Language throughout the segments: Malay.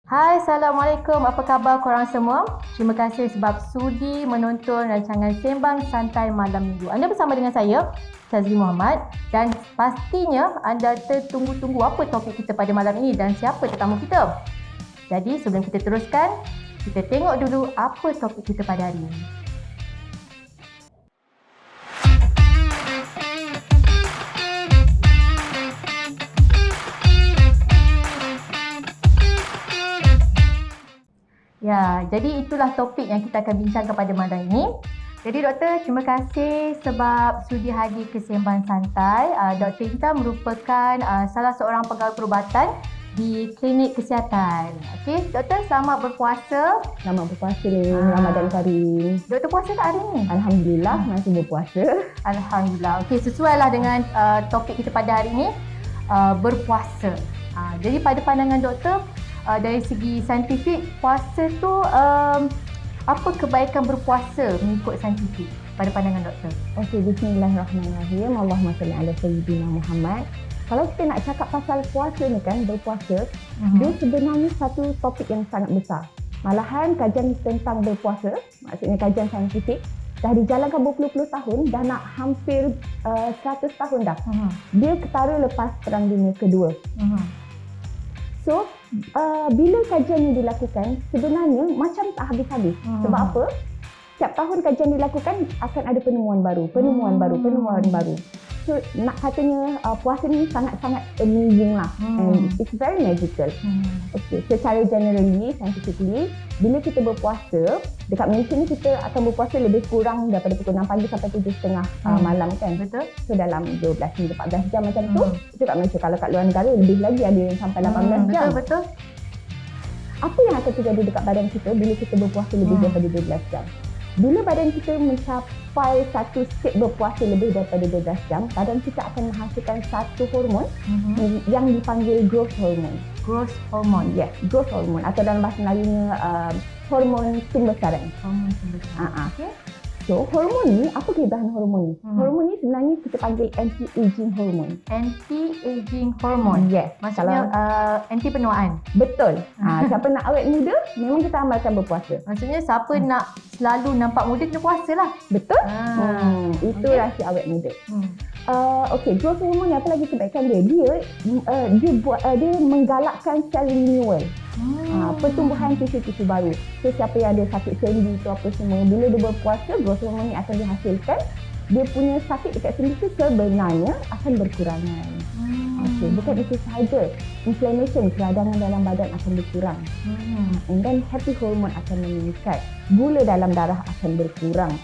Hai, Assalamualaikum. Apa khabar korang semua? Terima kasih sebab sudi menonton rancangan Sembang Santai Malam Minggu. Anda bersama dengan saya, Tazli Muhammad, dan pastinya anda tertunggu-tunggu apa topik kita pada malam ini dan siapa tetamu kita. Jadi sebelum kita teruskan, kita tengok dulu apa topik kita pada hari ini. Ya, jadi itulah topik yang kita akan bincangkan pada malam ini. Jadi doktor, terima kasih sebab sudi hadir ke Sembang Santai. Dr. Inta merupakan salah seorang pegawai perubatan di klinik kesihatan. Okey, doktor, selamat berpuasa. Selamat berpuasa ni, Ramadan Karim. Doktor puasa tak hari ni? Alhamdulillah, masih berpuasa. Alhamdulillah. Okey, sesuailah dengan topik kita pada hari ini, berpuasa. Jadi pada pandangan doktor, dari segi saintifik, puasa tu apa kebaikan berpuasa mengikut saintifik pada pandangan doktor? Okey, bismillahirrahmanirrahim. Allahumma salli ala sayyidina Muhammad. Kalau kita nak cakap pasal puasa ni kan, berpuasa, dia sebenarnya satu topik yang sangat besar. Malahan kajian tentang berpuasa, maksudnya kajian saintifik, dah dijalankan berpuluh-puluh tahun, dah nak hampir 100 tahun dah. Dia ketara lepas Perang Dunia Kedua. So, bila kajian ini dilakukan, sebenarnya macam tak habis-habis. Sebab apa? Setiap tahun kajian dilakukan, akan ada penemuan baru. So, nak katanya puasa ni sangat-sangat amazing lah. And it's very magical. Okay, secara generally, scientifically, bila kita berpuasa, dekat Malaysia ni kita akan berpuasa lebih kurang daripada pukul 6 pagi sampai 7.30 malam kan. Betul. So dalam 12 hingga 14 jam macam tu. Itu kat Malaysia. Kalau kat luar negara lebih lagi, ada yang sampai 18 jam. Betul. Apa yang akan terjadi dekat badan kita bila kita berpuasa lebih daripada 12 jam? Bila badan kita mencapai satu state berpuasa lebih daripada 12 jam, badan kita akan menghasilkan satu hormon yang dipanggil growth hormone. Growth hormone. Yes, growth hormone atau dalam bahasa Melayunya hormon pembesaran. Hormon pembesaran. Okay. So, hormon ni, apa kelebihan hormon ni? Hormon ni sebenarnya kita panggil anti-aging hormone. Anti-aging hormone. Yes. Maksudnya anti penuaan. Betul. Siapa nak awet muda, memang kita amalkan berpuasa. Maksudnya siapa nak selalu nampak muda, kena puasa lah. Betul? Itu rahsia awet muda. Okey, growth hormone ni apa lagi kebaikan dia? Dia menggalakkan sel renewal. Pertumbuhan tisu-tisu baru. So, siapa yang ada sakit sendi tu apa semua, bila dia berpuasa, growth hormone ni akan dihasilkan. Dia punya sakit dekat sendi tu sebenarnya akan berkurangan. Okey, bukan itu sahaja. Inflammation, keradangan dalam badan akan berkurang. And then happy hormone akan meningkat. Gula dalam darah akan berkurang.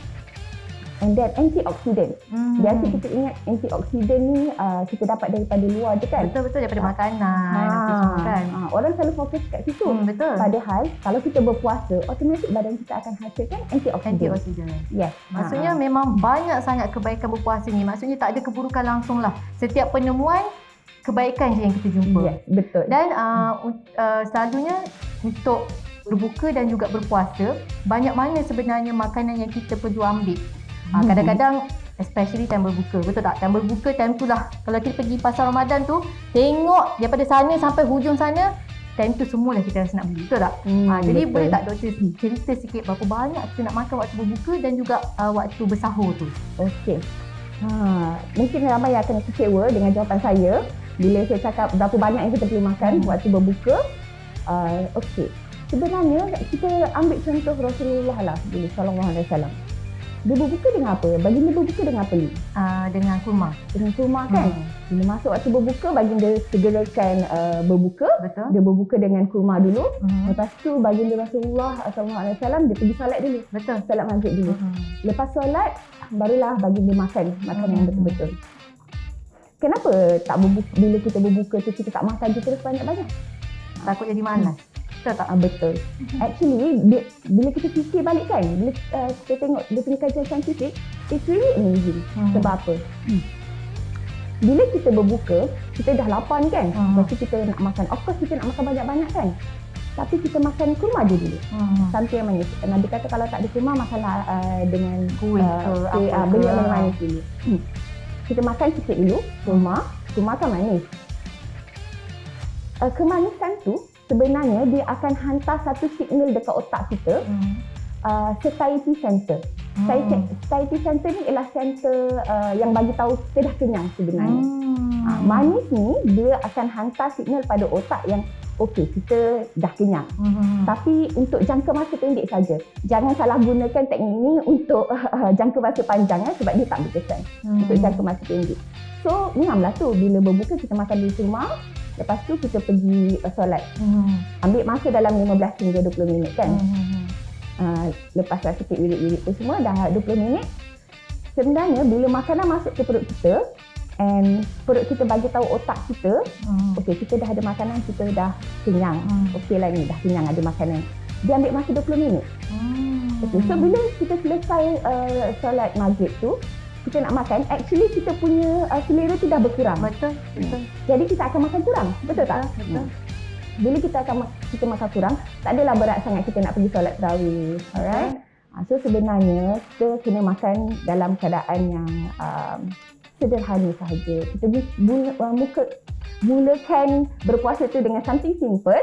And then antioxidant. Biasa kita ingat antioxidant ni kita dapat daripada luar je kan? Betul-betul, daripada makanan apa semua kan. Orang selalu fokus kat situ. Betul. Padahal kalau kita berpuasa, automatik badan kita akan hasilkan antioxidant. Yes. Maksudnya memang banyak sangat kebaikan berpuasa ni. Maksudnya tak ada keburukan langsung lah. Setiap penemuan, kebaikan je yang kita jumpa. Yes, betul. Dan selalunya untuk berbuka dan juga berpuasa, banyak mana sebenarnya makanan yang kita perlu ambil. Kadang-kadang especially time berbuka, betul tak? Time berbuka, time tu lah kalau kita pergi pasar Ramadan tu, tengok daripada sana sampai hujung sana, time tu semualah kita rasa nak beli, betul tak? Jadi betul. boleh tak doktor cerita sikit berapa banyak kita nak makan waktu berbuka dan juga waktu bersahur tu? Okey. Mungkin ramai yang akan kecewa dengan jawapan saya bila saya cakap berapa banyak yang kita perlu makan waktu berbuka. Okey. Sebenarnya kita ambil contoh Rasulullah lah dulu sallallahu alaihi wasallam. Dia berbuka dengan apa? Baginda berbuka dengan apa ni? Dengan kurma. Dengan kurma kan? Bila masuk waktu berbuka, baginda segerakan berbuka. Betul. Dia berbuka dengan kurma dulu. Lepas tu baginda Rasulullah SAW dia pergi solat dulu. Betul. Solat maghrib dulu. Lepas solat, barulah baginda makan yang betul-betul. Kenapa tak berbuka, bila kita berbuka tu kita tak makan je terus banyak-banyak? Takut jadi malas. Betul tak? Betul. Actually, bila kita fikir balik kan, bila kita tengok dia punya kajian saintifik, it's really amazing. Sebab apa? Bila kita berbuka, kita dah lapar ni kan? Lepas tu kita nak makan. Of course, kita nak makan banyak-banyak kan? Tapi kita makan kurma je dulu. Something yang manis. Nabi kata kalau tak ada kurma, makanlah dengan kuih ke apa benda yang manis dulu. Kita makan sikit dulu, kurma kan manis. Kemanisan tu sebenarnya dia akan hantar satu signal dekat otak kita, satiety center. Satiety center ni ialah center yang bagi tahu kita dah kenyang sebenarnya. Manis ni dia akan hantar signal pada otak yang okey, kita dah kenyang. Tapi untuk jangka masa pendek saja. Jangan salah gunakan teknik ni untuk jangka masa panjang sebab dia tak berkesan untuk jangka masa pendek. So, memanglah tu bila berbuka kita makan di rumah, lepas tu kita pergi solat. Ambil masa dalam 15 hingga 20 minit kan. Lepas lah sikit wirid-wirid tu semua dah 20 minit. Sebenarnya bila makanan masuk ke perut kita and perut kita bagi tahu otak kita, okey, kita dah ada makanan, kita dah kenyang. Okey lah ni, dah kenyang, ada makanan. Dia ambil masa 20 minit. Okay, so bila kita selesai solat maghrib tu, kita nak makan, actually kita punya selera tu dah berkurang. Betul. Jadi kita akan makan kurang, betul tak? Betul. Bila kita makan kurang, tak adalah berat sangat kita nak pergi solat tarawih. Alright? So sebenarnya kita kena makan dalam keadaan yang sederhana sahaja. Kita mulakan berpuasa tu dengan something simple,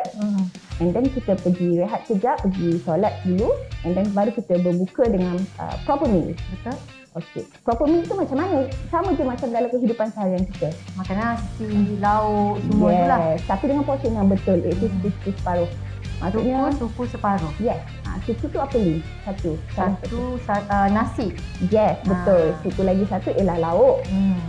and then kita pergi rehat sekejap, pergi solat dulu, and then baru kita berbuka dengan proper meal. Betul. Okey. Proper meal tu macam mana? Sama je macam dalam kehidupan seharian kita. Makan nasi, lauk, semua tu lah. Tapi dengan portion yang betul, iaitu supu separuh. Maksudnya supu separuh. Yes. Supu tu apa ni? Satu nasi. Yes, betul. Supu lagi satu ialah lauk.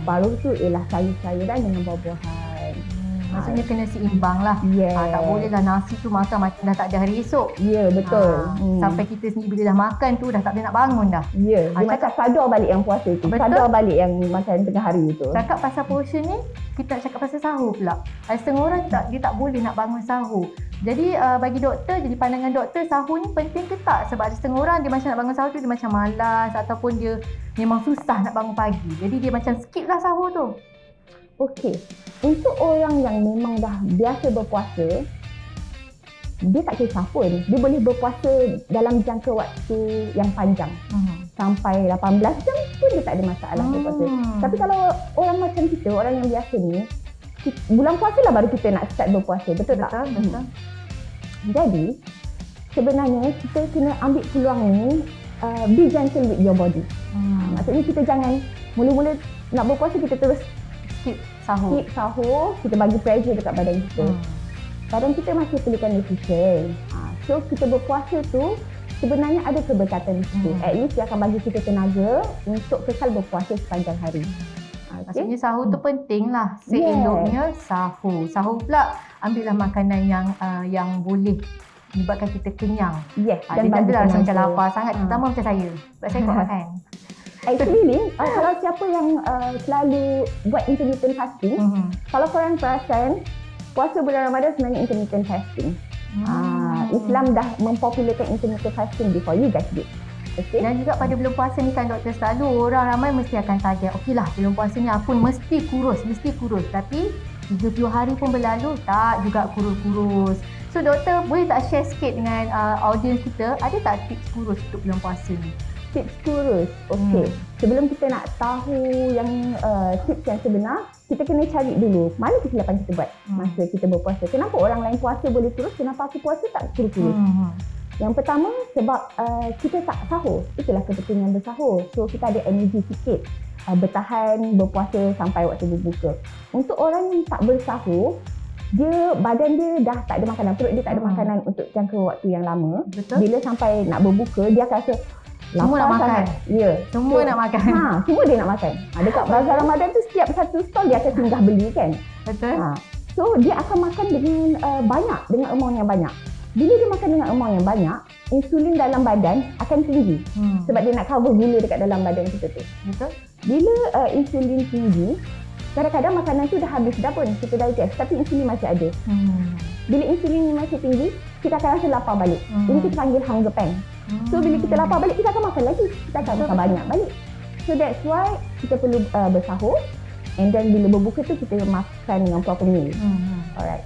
Paruh tu ialah sayur-sayuran dengan buah-buahan. Maksudnya kena seimbang lah. Tak boleh lah nasi tu makan macam dah tak ada hari esok. Ya, betul. Sampai kita sendiri bila dah makan tu dah tak boleh nak bangun dah. Ya, dia macam sadar balik yang puasa tu. Sadar balik yang makan tengah hari tu. Cakap pasal portion ni, kita cakap pasal sahur pula. Setengah orang dia tak boleh nak bangun sahur. Jadi bagi doktor, jadi pandangan doktor, sahur ni penting ke tak? Sebab ada setengah orang dia macam nak bangun sahur tu dia macam malas ataupun dia memang susah nak bangun pagi. Jadi dia macam skip lah sahur tu. Okey. Untuk orang yang memang dah biasa berpuasa, dia tak kisah pun. Dia boleh berpuasa dalam jangka waktu yang panjang. Sampai 18 jam pun dia tak ada masalah berpuasa. Tapi kalau orang macam kita, orang yang biasa ni, bulan puasa lah baru kita nak start berpuasa. Betul tak? Betul. Jadi, sebenarnya kita kena ambil peluang ni, be gentle with your body. Maksudnya kita jangan mula-mula nak berpuasa kita terus skip sahur, kita bagi pressure dekat badan kita. Badan kita masih perlukan nutrition. So kita berpuasa tu sebenarnya ada keberkatan di situ. At least dia akan bagi kita tenaga untuk kekal berpuasa sepanjang hari. Maksudnya sahur tu penting lah. Seeloknya sahur. Sahur pula ambillah makanan yang boleh menyebabkan kita kenyang. Dan dia tak adalah rasa macam lapar sangat. Terutama macam saya. Sebab saya kuat makan. Actually, kalau siapa yang selalu buat intermittent fasting, kalau korang perasan, puasa bulan Ramadan sebenarnya intermittent fasting. Islam dah mempopularkan intermittent fasting before you guys did. Okay. Dan juga pada bulan puasa ni kan doktor, selalu orang ramai mesti akan target, okeylah bulan puasa ni aku mesti kurus. Tapi 30 hari pun berlalu, tak juga kurus-kurus. So doktor, boleh tak share sikit dengan audience kita, ada tak tips kurus untuk bulan puasa ni? Tips kurus. Okey. Sebelum kita nak tahu yang tips yang sebenar, kita kena cari dulu mana kesilapan kita buat masa kita berpuasa. Kenapa orang lain puasa boleh kurus, kenapa aku puasa tak kurus? Yang pertama, sebab kita tak sahur. Itulah kepentingan bersahur. So kita ada energi sikit bertahan berpuasa sampai waktu berbuka. Untuk orang yang tak bersahur, badan dia dah tak ada makanan, perut dia tak ada makanan untuk jangka waktu yang lama. Betul. Bila sampai nak berbuka, dia akan rasa semua nak makan. Ya. Semua nak makan. Semua dia nak makan. Dekat bazar Ramadan tu setiap satu stall dia akan singgah beli kan. Betul. So dia akan makan dengan banyak, dengan amount yang banyak. Bila dia makan dengan amount yang banyak, insulin dalam badan akan tinggi. Sebab dia nak cover gula dekat dalam badan kita tu. Betul. Bila insulin tinggi, kadang-kadang makanan tu dah habis dah pun, kita digest, tapi insulin masih ada. Bila insulin masih tinggi, kita akan rasa lapar balik. Ini kita panggil hunger pang. So bila kita lapar balik, kita akan makan lagi. Kita akan makan banyak balik. So that's why kita perlu bersahur. And then bila berbuka tu kita makan dengan proper meal. Alright.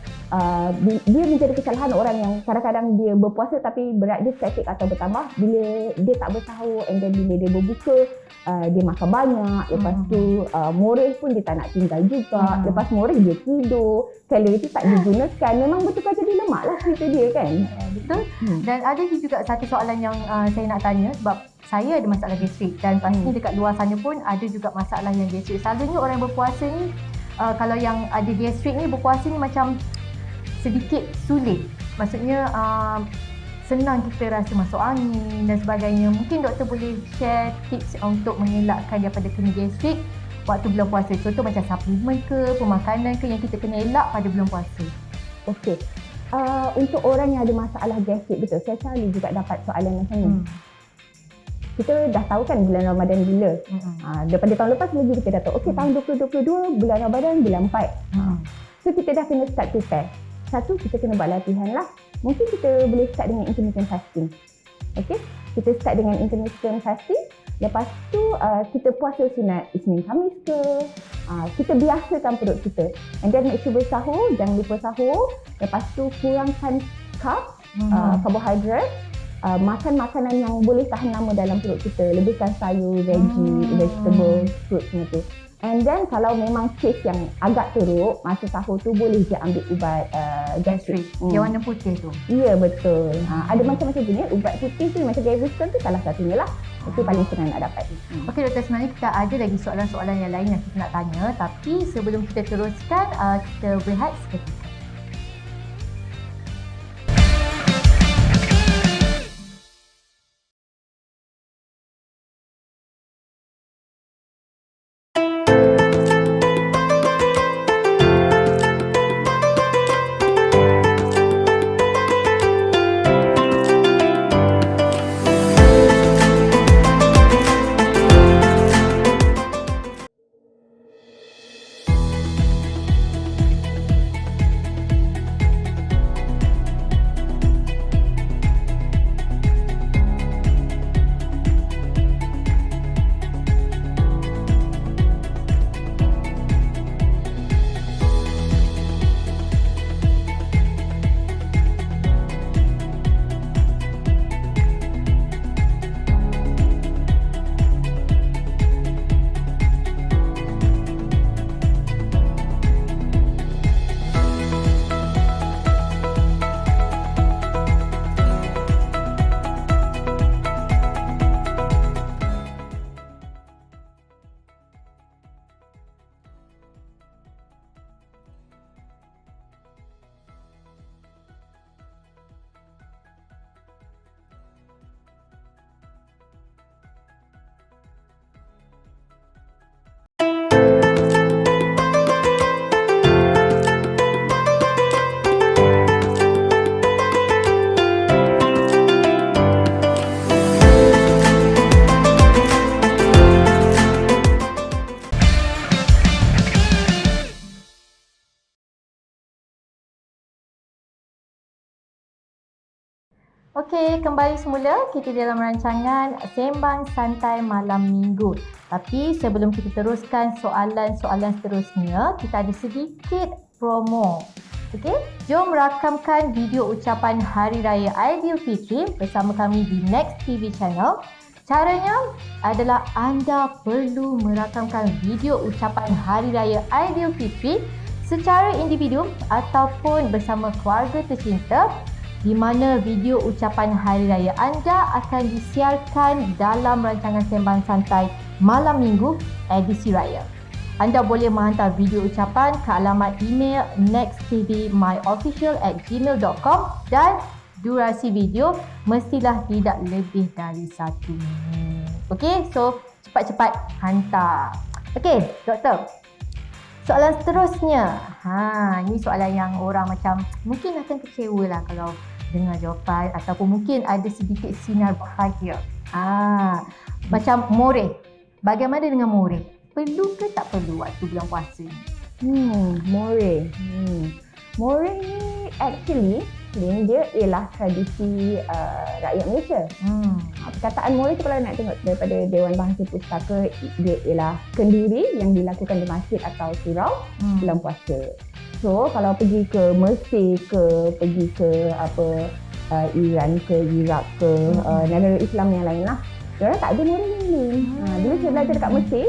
dia menjadi kesalahan orang yang kadang-kadang dia berpuasa tapi berat dia statik atau bertambah bila dia tak bersahur, and then bila dia berbuka dia makan banyak, lepas tu moreh pun dia tak nak tinggal juga, lepas moreh dia tidur, kalori tu tak digunakan, memang betul-betul jadi lemak lah cerita dia kan. Betul. Dan ada juga satu soalan yang saya nak tanya, sebab saya ada masalah gastrik dan pastinya dekat luar sana pun ada juga masalah yang gastrik. Selalunya orang yang berpuasa ni kalau yang ada gastrik ni berpuasa ni macam sedikit sulit. Maksudnya senang kita rasa masuk angin dan sebagainya. Mungkin doktor boleh share tips untuk mengelakkan daripada kena gastrik waktu bulan puasa. Contoh macam suplemen ke, pemakanan ke yang kita kena elak pada bulan puasa. Okey. Untuk orang yang ada masalah gastrik, betul, saya selalu juga dapat soalan macam ni. Kita dah tahu kan bulan Ramadan bila. Daripada tahun lepas lagi kita dah tahu. Okey, tahun 2022 bulan Ramadan bulan 4. So kita dah kena start prepare. Satu, kita kena buat latihan lah. Mungkin kita boleh start dengan intermittent fasting. Okey, kita start dengan intermittent fasting. Lepas tu kita puasa sunat Isnin Khamis ke. Kita biasakan perut kita. And then make sure bersahur, jangan lupa sahur. Lepas tu kurangkan carbs, karbohidrat. Makan makanan yang boleh tahan lama dalam perut kita. Lebihkan sayur, veggie, vegetable, fruit semua tu. And then kalau memang case yang agak teruk, masa sahur tu boleh je ambil ubat gastrik. Yang warna putih tu. Ya, betul. Ada macam-macam jenis. Ubat putih tu macam Gaviscon tu salah satunya lah. Itu paling senang nak dapat. Okey doktor, sebenarnya kita ada lagi soalan-soalan yang lain yang kita nak tanya. Tapi sebelum kita teruskan, kita berehat seketika. Okey, kembali semula kita dalam rancangan Sembang Santai Malam Minggu. Tapi sebelum kita teruskan soalan-soalan seterusnya, kita ada sedikit promo. Okey, jom rakamkan video ucapan Hari Raya Aidilfitri bersama kami di Next TV Channel. Caranya adalah anda perlu merakamkan video ucapan Hari Raya Aidilfitri secara individu ataupun bersama keluarga tercinta, di mana video ucapan Hari Raya anda akan disiarkan dalam rancangan Sembang Santai Malam Minggu edisi Raya. Anda boleh menghantar video ucapan ke alamat email nexttvmyofficial@gmail.com dan durasi video mestilah tidak lebih dari 1 minit. Okey, so cepat-cepat hantar. Okey, doktor. Soalan seterusnya. Ini soalan yang orang macam mungkin akan kecewa lah kalau dengar jawapan, ataupun mungkin ada sedikit sinar bahagia. Macam moreh. Bagaimana dengan moreh? Perlu ke tak perlu waktu bulan puasa ni? Moreh. Moreh ni actually dia ialah tradisi rakyat Malaysia. Perkataan moreh tu kalau nak tengok daripada Dewan Bahasa Pustaka, dia ialah kenduri yang dilakukan di masjid atau surau bulan puasa. So kalau pergi ke Mesir ke, pergi ke Iran ke, Iraq ke, negara Islam yang lain lah, diorang tak ada more ni. Dulu saya belajar dekat Mesir,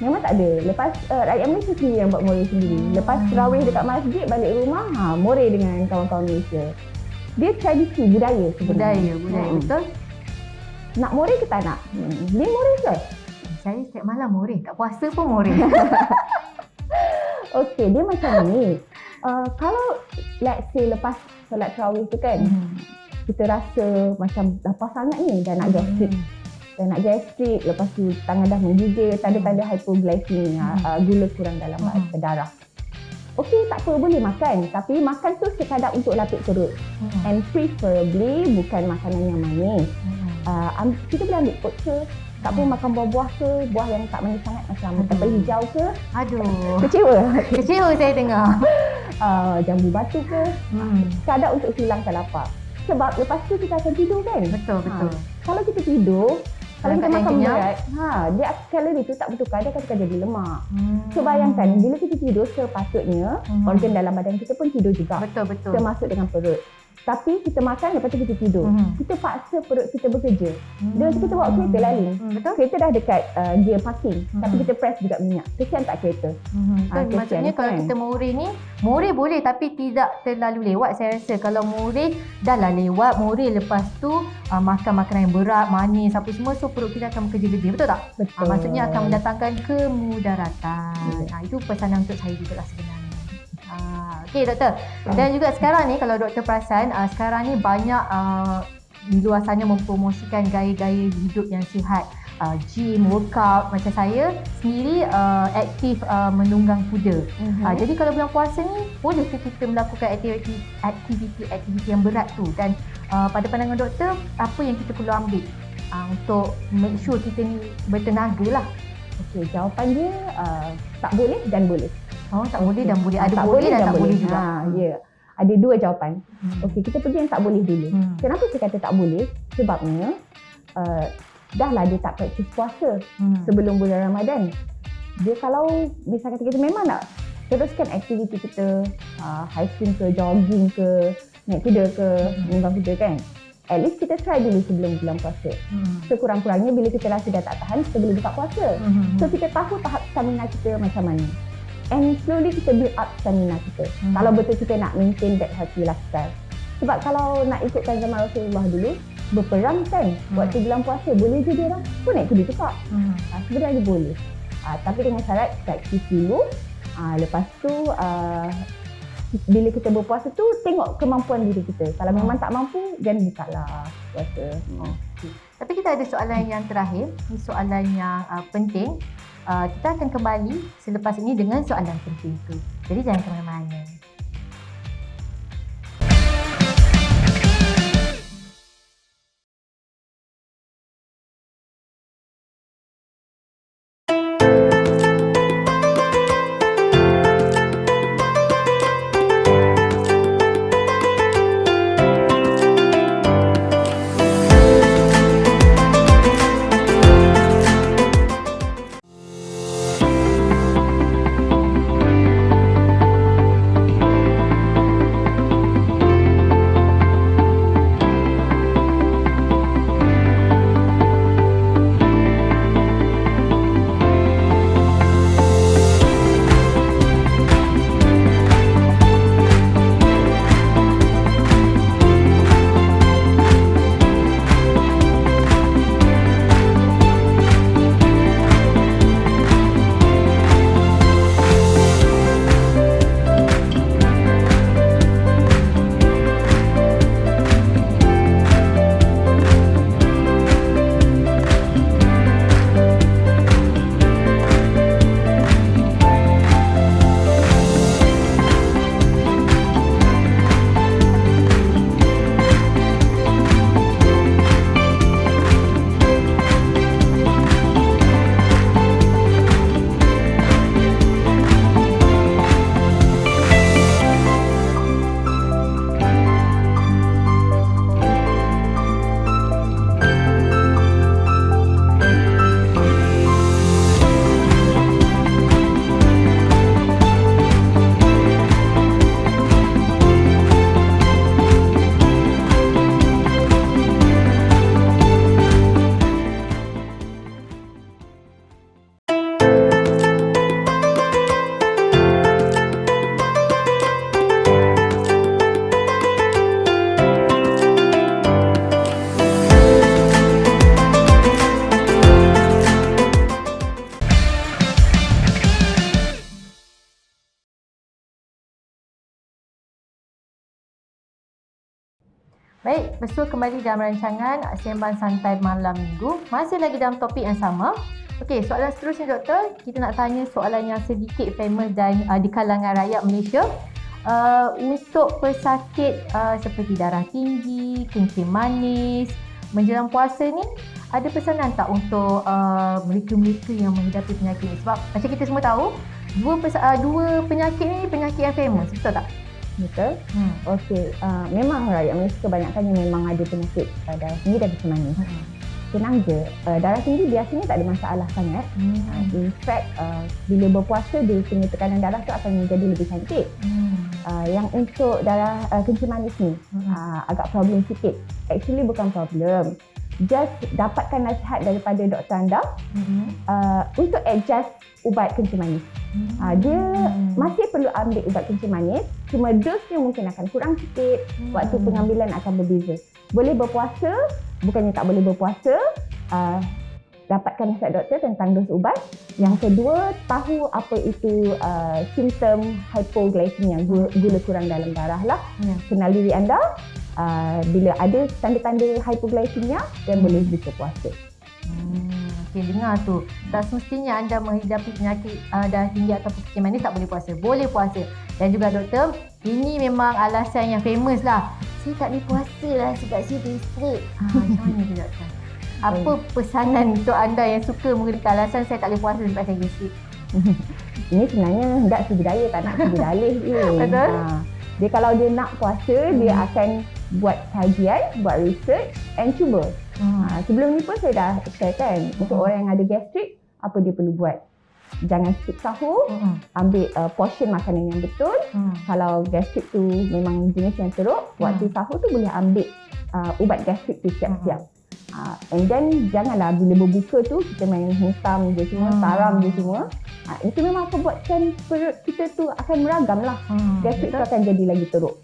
memang tak ada. Lepas rakyat Malaysia sendiri yang buat more sendiri. Lepas terawih dekat masjid, balik rumah, more dengan kawan-kawan Malaysia. Dia tradisi, budaya sebenarnya. Budaya, betul. Nak more ke tak nak? Dia more ke? Saya setiap malam more, tak puasa pun more. Okey, dia macam ni. Kalau let's say lepas solat tarawih tu kan, kita rasa macam lapar sangat ni, dah nak gastrik, lepas tu tangan dah menggigil, tanda-tanda hypoglycemia, gula kurang dalam darah. Okey, tak apa, boleh makan. Tapi makan tu sekadar untuk lapik perut. And preferably bukan makanan yang manis. Kita boleh ambil oat ke, tak apa makan buah-buah ke, buah yang tak manis sangat macam apel hijau ke. Aduh. Kecewa saya dengar. Jambu batu ke. Sekadar untuk hilangkan lapar. Sebab lepas tu kita akan tidur kan? Betul. Kalau kita tidur, kalau kita makan berat, dia kalori tu tak bertukar, dia akan jadi lemak. So bayangkan, bila kita tidur sepatutnya, organ dalam badan kita pun tidur juga. Betul. Termasuk dengan perut. Tapi kita makan, lepas tu kita tidur. Kita paksa perut kita bekerja. Dia macam kita bawa kereta lalu. Kereta dah dekat gear parking. Tapi kita press juga minyak. Kesian tak kereta? Maksudnya kalau kita more boleh tapi tidak terlalu lewat saya rasa. Kalau more dah lah lewat, more lepas tu makan makanan yang berat, manis apa semua, so perut kita akan bekerja-kerja. Betul tak? Betul. Maksudnya akan mendatangkan kemudaratan. Itu pesanan untuk saya juga lah sebenarnya. Okey doktor. Dan juga sekarang ni kalau doktor perasan, sekarang ni banyak di luar sana mempromosikan gaya-gaya hidup yang sihat. Gym, workout. Macam saya sendiri aktif menunggang kuda. Jadi kalau bulan puasa ni, boleh ke kita melakukan aktiviti yang berat tu? Dan pada pandangan doktor, apa yang kita perlu ambil untuk make sure kita ni bertenaga lah? Okey, jawapan dia tak boleh dan boleh. Tak boleh dan boleh. Ada boleh dan tak boleh juga. Ya. Ada dua jawapan. Okey, kita pergi yang tak boleh dulu. Kenapa saya kata tak boleh? Sebabnya dah lah dia tak praktis puasa sebelum bulan Ramadan. Dia kalau misalkan kita memang nak teruskan aktiviti kita, hiking ke, jogging ke, naik kuda ke, menunggang kuda kan, at least kita try dulu sebelum bulan puasa. Sekurang-kurangnya bila kita rasa dah tak tahan, kita boleh buka puasa. So kita tahu tahap stamina kita macam mana. And slowly kita build up stamina kita. Kalau betul kita nak maintain that healthy lifestyle. Sebab kalau nak ikutkan zaman Rasulullah dulu, berperang kan, waktu bulan puasa, boleh je dia orang pun naik kuda juga. Sebenarnya boleh. Tapi dengan syarat praktis dulu. Lepas tu, bila kita berpuasa tu, tengok kemampuan diri kita. Kalau memang tak mampu, jangan bukalah puasa. Tapi kita ada soalan yang terakhir. Ini soalan yang penting. Kita akan kembali selepas ini dengan soalan penting itu. Jadi jangan ke mana-mana. Baik, bersua kembali dalam rancangan Sembang Santai Malam Minggu. Masih lagi dalam topik yang sama. Okey, soalan seterusnya doktor, kita nak tanya soalan yang sedikit famous dan di kalangan rakyat Malaysia. Untuk pesakit seperti darah tinggi, kencing manis, menjelang puasa ni, ada pesanan tak untuk mereka-mereka yang menghidapi penyakit ni? Sebab macam kita semua tahu, dua penyakit ni penyakit yang famous, betul tak? Betul. Okey, memang rakyat Malaysia kebanyakannya memang ada penyakit darah tinggi dan kencing manis. Senang je, darah tinggi biasanya tak ada masalah sangat. In fact, bila berpuasa dia punya tekanan darah tu akan menjadi lebih cantik. Yang untuk darah kencing manis ni agak problem sikit. Actually bukan problem. Just dapatkan nasihat daripada doktor anda untuk adjust ubat kencing manis. Dia masih perlu ambil ubat kencing manis, cuma dosnya mungkin akan kurang sikit, waktu pengambilan akan berbeza. Boleh berpuasa, bukannya tak boleh berpuasa, dapatkan nasihat doktor tentang dos ubat. Yang kedua, tahu apa itu simptom hypoglycemia, gula kurang dalam darah lah. Kenal diri anda, bila ada tanda-tanda hypoglycemia, dan boleh bisa puasa. Okey, dengar tu. Tak semestinya anda menghidapi penyakit darah tinggi ataupun kencing manis tak boleh puasa. Boleh puasa. Dan juga doktor, ini memang alasan yang famous lah. Saya tak boleh puasa lah sebab saya gastrik. Macam mana tu doktor? Apa pesanan untuk anda yang suka menggunakan alasan saya tak boleh puasa sebab saya gastrik? Ini sebenarnya hendak segi daya, tak nak segi dalih je. Betul? Dia kalau dia nak puasa, dia akan buat kajian, buat research and cuba. Sebelum ni pun saya dah share kan, untuk orang yang ada gastrik, apa dia perlu buat. Jangan skip sahur, ambil portion makanan yang betul. Kalau gastrik tu memang jenis yang teruk, waktu sahur tu boleh ambil ubat gastrik tu siap-siap. And then janganlah bila berbuka tu kita main hentam je semua, taram je semua. Itu memang akan buatkan perut kita tu akan meragam lah. Gastrik tu akan jadi lagi teruk.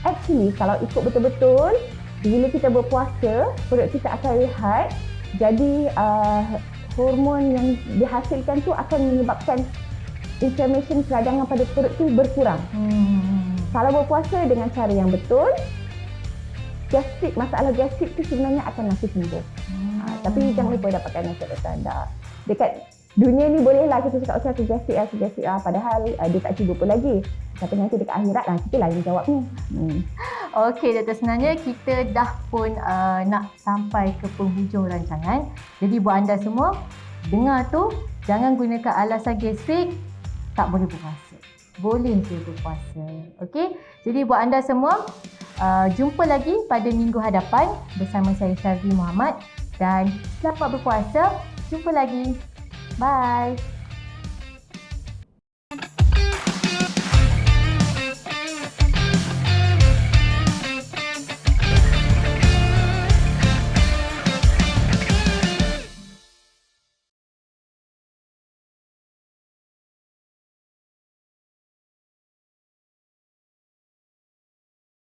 Actually kalau ikut betul-betul, bila kita berpuasa, perut kita akan rehat. Jadi hormon yang dihasilkan tu akan menyebabkan inflammation peradangan pada perut tu berkurang. Kalau berpuasa dengan cara yang betul, masalah gastrik tu sebenarnya akan langsung sembuh. Tapi jangan lupa dapatkan nasihat doktor anda. Dekat dunia ni bolehlah kita cakap aku gastrik padahal dia tak cuba pun lagi. Tapi nanti dekat akhirat lah kita lain jawabnya. Okey doktor, sebenarnya kita dah pun nak sampai ke penghujung rancangan. Jadi buat anda semua, dengar tu, jangan gunakan alasan gastrik tak boleh berpuasa. Boleh je berpuasa. Okey? Jadi buat anda semua, jumpa lagi pada minggu hadapan bersama saya Syazli Muhammad dan selamat berpuasa. Jumpa lagi. Bye.